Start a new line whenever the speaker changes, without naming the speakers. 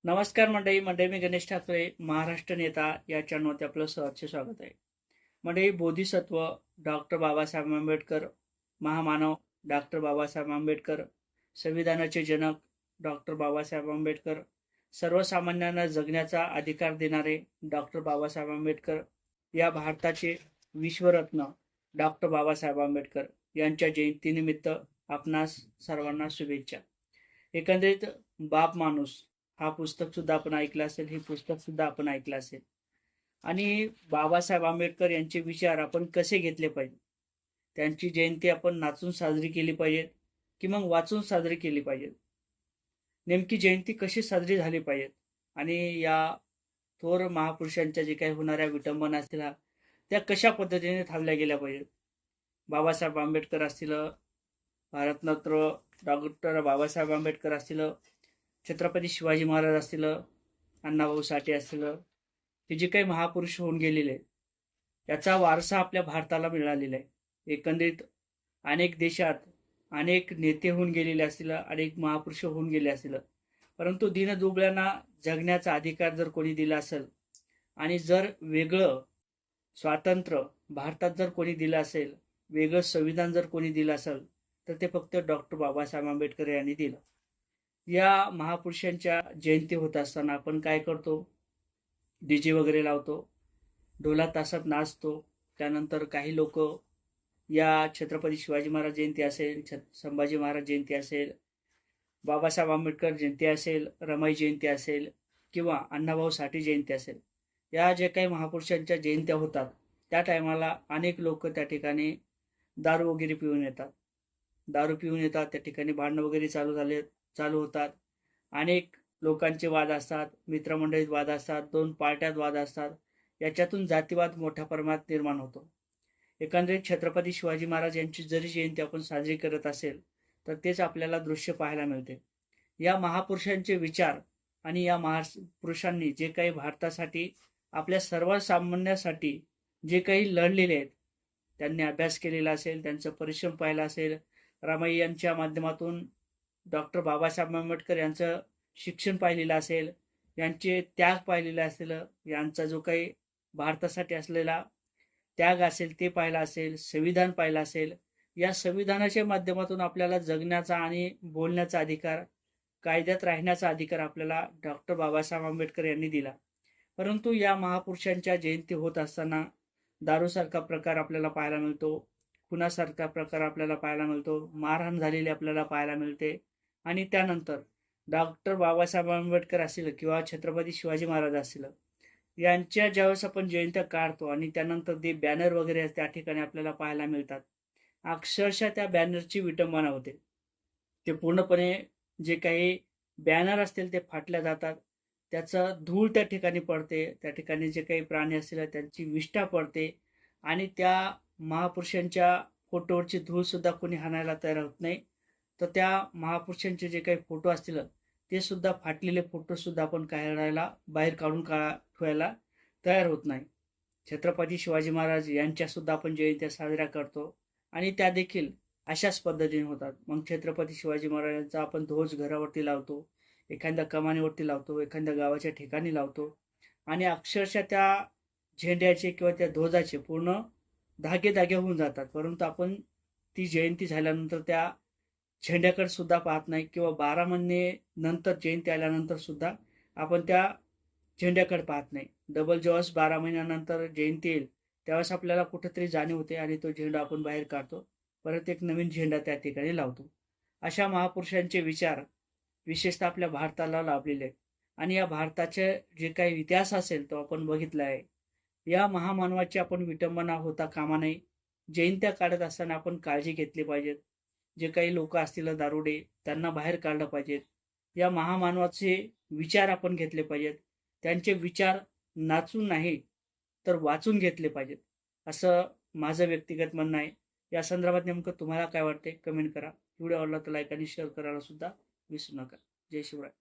नमस्कार मंडळी. मी गणेश ठाकरे, महाराष्ट्र नेता या चॅनलवरती आपलं सहर्ष स्वागत आहे. मंडळी, बोधिसत्व डॉक्टर बाबासाहेब आंबेडकर, महामानव डॉक्टर बाबासाहेब आंबेडकर, संविधानाचे जनक डॉक्टर बाबासाहेब आंबेडकर, सर्वसामान्यांना जगण्याचा अधिकार देणारे डॉक्टर बाबासाहेब आंबेडकर, या भारताचे विश्वरत्न डॉक्टर बाबासाहेब आंबेडकर यांच्या जयंतीनिमित्त आपणास सर्वांना शुभेच्छा. एकंदरीत बाप माणूस हा पुस्तक सुद्धा आपण ऐकलं असेल, हे पुस्तक सुद्धा आपण ऐकलं असेल. आणि बाबासाहेब आंबेडकर यांचे विचार आपण कसे घेतले पाहिजे, त्यांची जयंती आपण नाचून साजरी केली पाहिजे की मग वाचून साजरी केली पाहिजे, नेमकी जयंती कशी साजरी झाली पाहिजे, आणि या थोर महापुरुषांच्या जे काही होणाऱ्या विटंबना असतील त्या कशा पद्धतीने थांबल्या गेल्या पाहिजेत. बाबासाहेब आंबेडकर असतील, भारतरत्न डॉक्टर बाबासाहेब आंबेडकर असतील, छत्रपती शिवाजी महाराज असतील, अण्णाभाऊ साठे असतील, हे जे काही महापुरुष होऊन गेलेले आहेत, याचा वारसा आपल्या भारताला मिळालेला आहे. एकंदरीत अनेक देशात अनेक नेते होऊन गेलेले असतील, अनेक महापुरुष होऊन गेले असतील, परंतु दीनदुबळ्यांना जगण्याचा अधिकार जर कोणी दिला असेल आणि जर वेगळं स्वातंत्र्य भारतात जर कोणी दिलं असेल, वेगळं संविधान जर कोणी दिलं असेल, तर ते फक्त डॉक्टर बाबासाहेब आंबेडकर यांनी दिलं. या महापुरुषांच्या जयंती होत असताना आपण काय करतो, डीजे वगैरे लावतो, ढोला तासात नाचतो. त्यानंतर काही लोक या छत्रपती शिवाजी महाराज जयंती असेल, संभाजी महाराज जयंती असेल, बाबासाहेब आंबेडकर जयंती असेल, रमाई जयंती असेल किंवा अण्णाभाऊ साठे जयंती असेल, या जे काही महापुरुषांच्या जयंत्या होतात त्या टायमाला अनेक लोक त्या ठिकाणी दारू वगैरे पिऊन येतात. त्या ठिकाणी भांडणं वगैरे चालू होतात. अनेक लोकांचे वाद असतात, मित्रमंडळीत वाद असतात, दोन पार्ट्यात वाद असतात. याच्यातून जातीवाद मोठ्या प्रमाणात निर्माण होतो. एकंदरीत छत्रपती शिवाजी महाराज यांची जरी जयंती आपण साजरी करत असेल तर तेच आपल्याला दृश्य पाहायला मिळते. या महापुरुषांचे विचार आणि या महापुरुषांनी जे काही भारतासाठी, आपल्या सर्वसामान्यांसाठी जे काही लढलेले आहेत, त्यांनी अभ्यास केलेला असेल, त्यांचा परिश्रम पाहिला असेल, रमाई यांच्या माध्यमातून डॉक्टर बाबासाहेब आंबेडकर यांचं शिक्षण पाहिलेलं असेल, यांचे त्याग पाहिलेले असेल, यांचा जो काही भारतासाठी असलेला त्याग असेल ते पाहिला असेल, संविधान पाहिलं असेल. या संविधानाच्या माध्यमातून आपल्याला जगण्याचा आणि बोलण्याचा अधिकार, कायद्यात राहण्याचा अधिकार आपल्याला डॉक्टर बाबासाहेब आंबेडकर यांनी दिला. परंतु या महापुरुषांच्या जयंती होत असताना दारूसारखा प्रकार आपल्याला पाहायला मिळतो, खुनासारखा प्रकार आपल्याला पाहायला मिळतो, मारहाण झालेली आपल्याला पाहायला मिळते. आणि त्यानंतर डॉक्टर बाबासाहेब आंबेडकर असतील किंवा छत्रपती शिवाजी महाराज असतील, यांच्या ज्यावेळेस आपण जयंत्या काढतो आणि त्यानंतर ते बॅनर वगैरे त्या ठिकाणी आपल्याला पाहायला मिळतात, अक्षरशः त्या बॅनरची विटंबना होते. ते पूर्णपणे जे काही बॅनर असतील ते फाटल्या जातात, त्याचं धूळ त्या ठिकाणी पडते, त्या ठिकाणी जे काही प्राणी असतील त्यांची विष्ठा पडते आणि त्या महापुरुषांच्या फोटोवरची धूळ सुद्धा कोणी हाणायला तयार होत नाही. तर त्या महापुरुषांचे जे काही फोटो असतील ते सुद्धा, फाटलेले फोटो सुद्धा आपण काढायला, बाहेर काढून ठेवायला तयार होत नाही. छत्रपती शिवाजी महाराज यांच्या सुद्धा आपण जयंत्या साजऱ्या करतो आणि त्या देखील अशाच पद्धतीने होतात. मग छत्रपती शिवाजी महाराजांचा आपण ध्वज घरावरती लावतो, एखाद्या कमानीवरती लावतो, एखाद्या गावाच्या ठिकाणी लावतो आणि अक्षरशः त्या झेंड्याचे किंवा त्या ध्वजाचे पूर्ण धागे होऊन जातात. परंतु आपण ती जयंती झाल्यानंतर त्या झेंड्याकडे सुद्धा पाहत नाही किंवा 12 महिने नंतर जयंती आल्यानंतर सुद्धा आपण त्या झेंड्याकडे पाहत नाही. डबल जेव्हा 12 महिन्यानंतर जयंती येईल त्यावेळेस आपल्याला कुठेतरी जाणीव होते आणि तो झेंडा आपण बाहेर काढतो, परत एक नवीन झेंडा त्या ठिकाणी लावतो. अशा महापुरुषांचे विचार विशेषतः आपल्या भारताला लाभलेले आहेत आणि या भारताचे जे काही इतिहास असेल तो आपण बघितला आहे. या महामानवाची आपण विटंबना होता कामा नये. जयंत्या काढत असताना आपण काळजी घेतली पाहिजे. जे काही लोक असतील दारुडे, त्यांना बाहेर काढलं पाहिजेत. या महामानवाचे विचार आपण घेतले पाहिजेत. त्यांचे विचार नाचून नाही तर वाचून घेतले पाहिजेत, असं माझं व्यक्तिगत म्हणणं आहे. या संदर्भात नेमकं तुम्हाला काय वाटते कमेंट करा. व्हिडिओ आवडला तर लाईक आणि शेअर करायला सुद्धा विसरू नका. जय शिवराय.